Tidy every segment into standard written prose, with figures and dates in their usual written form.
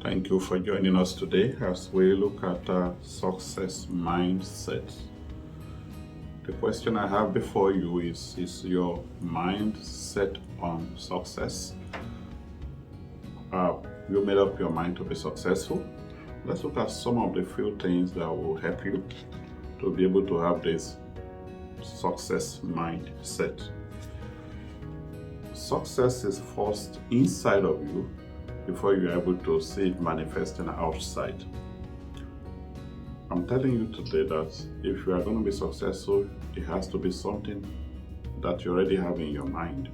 Thank you for joining us today as we look at success mindset. The question I have before you is your mind set on success? You made up your mind to be successful? Let's look at some of the few things that will help you to be able to have this success mindset. Success is first inside of you before you're able to see it manifesting outside. I'm telling you today that if you are going to be successful, it has to be something that you already have in your mind.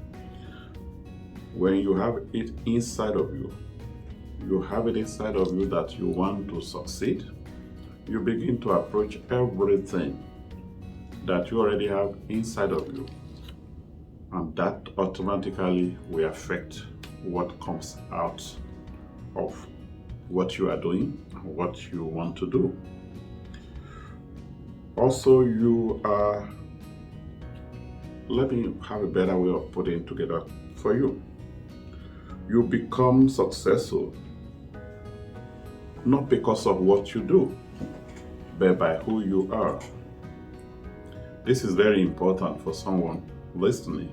When you have it inside of you, you have it inside of you that you want to succeed, you begin to approach everything that you already have inside of you. And that automatically will affect what comes out of what you are doing and what you want to do. Also, let me have a better way of putting it together for you. You become successful not because of what you do, but by who you are. This is very important for someone listening.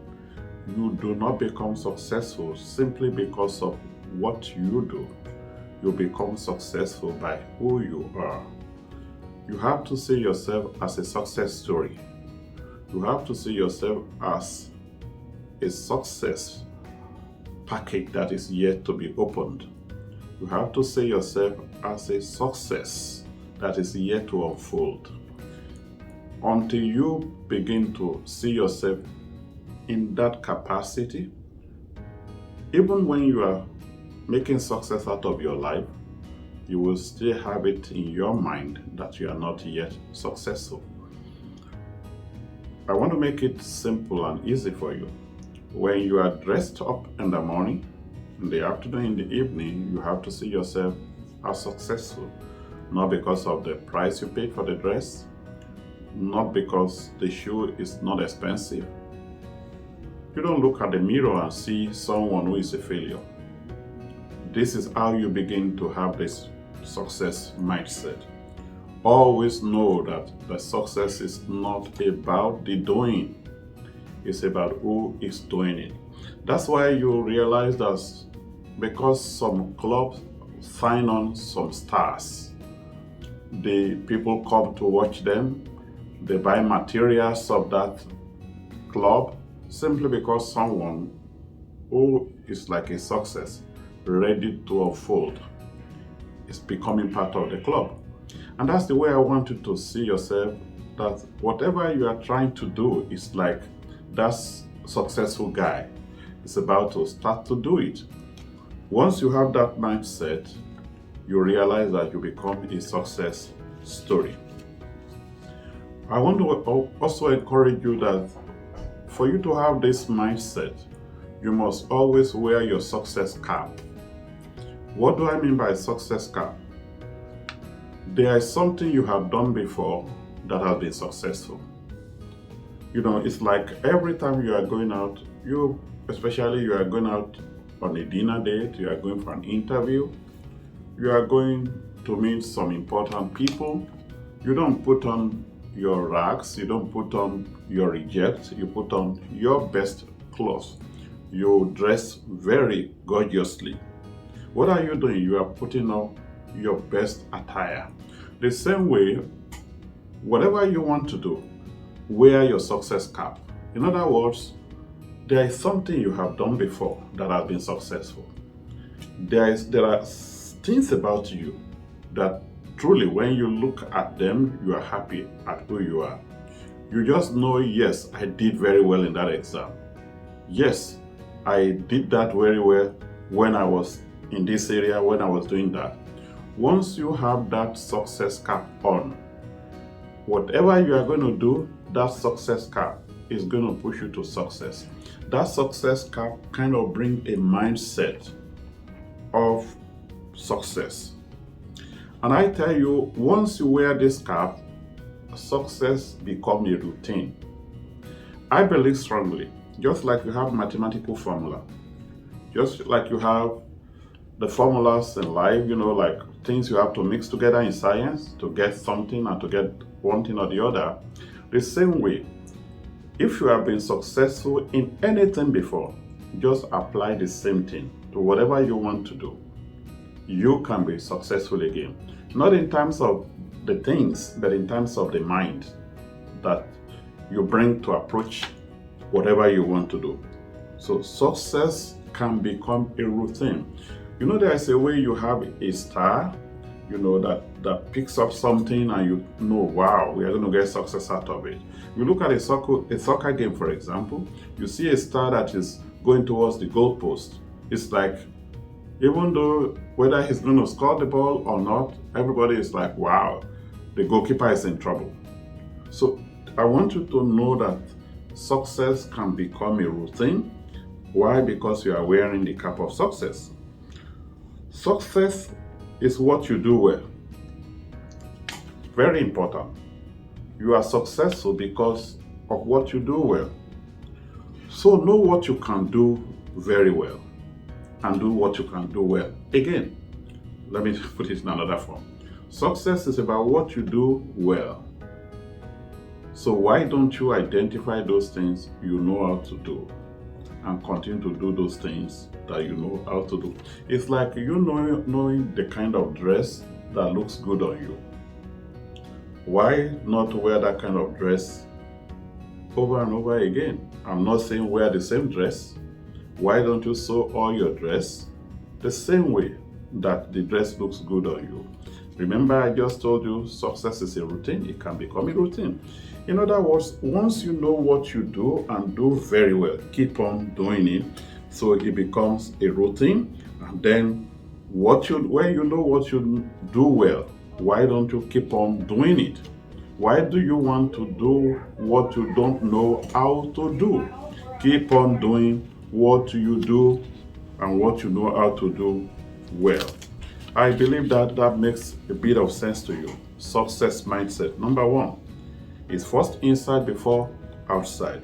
You do not become successful simply because of what you do. You become successful by who you are. You have to see yourself as a success story. You have to see yourself as a success package that is yet to be opened. You have to see yourself as a success that is yet to unfold. Until you begin to see yourself in that capacity, even when you are making success out of your life, you will still have it in your mind that you are not yet successful. I want to make it simple and easy for you. When you are dressed up in the morning, in the afternoon, in the evening, you have to see yourself as successful. Not because of the price you paid for the dress, not because the shoe is not expensive. You don't look at the mirror and see someone who is a failure. This is how you begin to have this success mindset. Always know that the success is not about the doing. It's about who is doing it. That's why you realize that because some clubs sign on some stars, the people come to watch them, they buy materials of that club simply because someone who is like a success, ready to unfold, is becoming part of the club. And that's the way I want you to see yourself, that whatever you are trying to do is like that successful guy is about to start to do it. Once you have that mindset, you realize that you become a success story. I want to also encourage you that for you to have this mindset, you must always wear your success cap. What do I mean by success cap? There is something you have done before that has been successful. It's like every time you are going out, especially you are going out on a dinner date, you are going for an interview, you are going to meet some important people, you don't put on your rags, you don't put on your reject, you put on your best clothes. You dress very gorgeously. What are you doing? You are putting on your best attire. The same way, whatever you want to do, wear your success cap. In other words, there is something you have done before that has been successful. There are things about you that truly, when you look at them, you are happy at who you are. You just know, yes, I did very well in that exam. Yes, I did that very well when I was in this area, when I was doing that. Once you have that success cap on, whatever you are going to do, that success cap is going to push you to success. That success cap kind of brings a mindset of success. And I tell you, once you wear this cap, success becomes a routine. I believe strongly, just like you have mathematical formula, just like you have the formulas in life, like things you have to mix together in science to get something and to get one thing or the other. The same way, if you have been successful in anything before, just apply the same thing to whatever you want to do. You can be successful again. Not in terms of the things, but in terms of the mind that you bring to approach whatever you want to do. So success can become a routine. There is a way you have a star, that picks up something and wow, we are going to get success out of it. You look at a soccer game, for example, you see a star that is going towards the goalpost. It's like, even though whether he's going to score the ball or not, everybody is like, wow, the goalkeeper is in trouble. So I want you to know that success can become a routine. Why? Because you are wearing the cap of success. Success is what you do well. Very important. You are successful because of what you do well. So know what you can do very well and do what you can do well. Again, let me put it in another form. Success is about what you do well. So why don't you identify those things you know how to do and continue to do those things that you know how to do? It's like knowing the kind of dress that looks good on you. Why not wear that kind of dress over and over again? I'm not saying wear the same dress. Why don't you sew all your dress the same way that the dress looks good on you? Remember, I just told you success is a routine. It can become a routine. In other words, once you know what you do and do very well, keep on doing it so it becomes a routine. And then when you know what you do well, why don't you keep on doing it? Why do you want to do what you don't know how to do? Keep on doing what you do and what you know how to do well. I believe that makes a bit of sense to you. Success mindset. Number one is first inside before outside.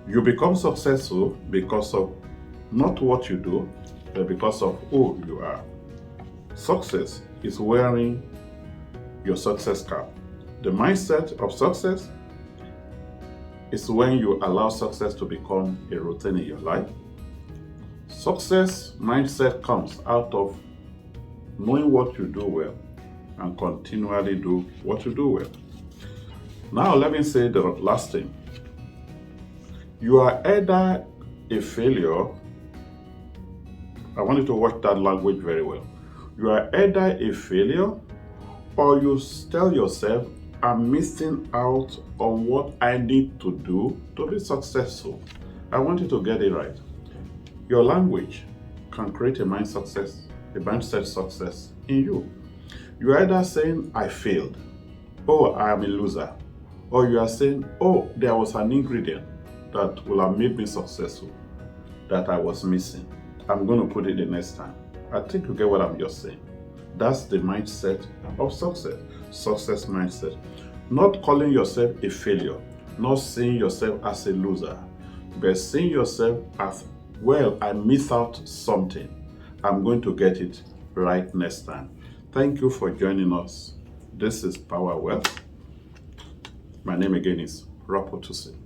You become successful because of not what you do, but because of who you are. Success is wearing your success cap. The mindset of success is when you allow success to become a routine in your life. Success mindset comes out of knowing what you do well and continually do what you do well. Now let me say the last thing. You are either a failure. I want you to watch that language very well. You are either a failure or you tell yourself, I'm missing out on what I need to do to be successful. I want you to get it right. Your language can create a mindset success in you. You are either saying, I failed, or I am a loser, or you are saying, oh, there was an ingredient that will have made me successful that I was missing. I'm going to put it the next time. I think you get what I'm just saying. That's the mindset of success. Success mindset. Not calling yourself a failure, not seeing yourself as a loser, but seeing yourself as, well, I missed out something. I'm going to get it right next time. Thank you for joining us. This is Power Wealth. My name again is tusin.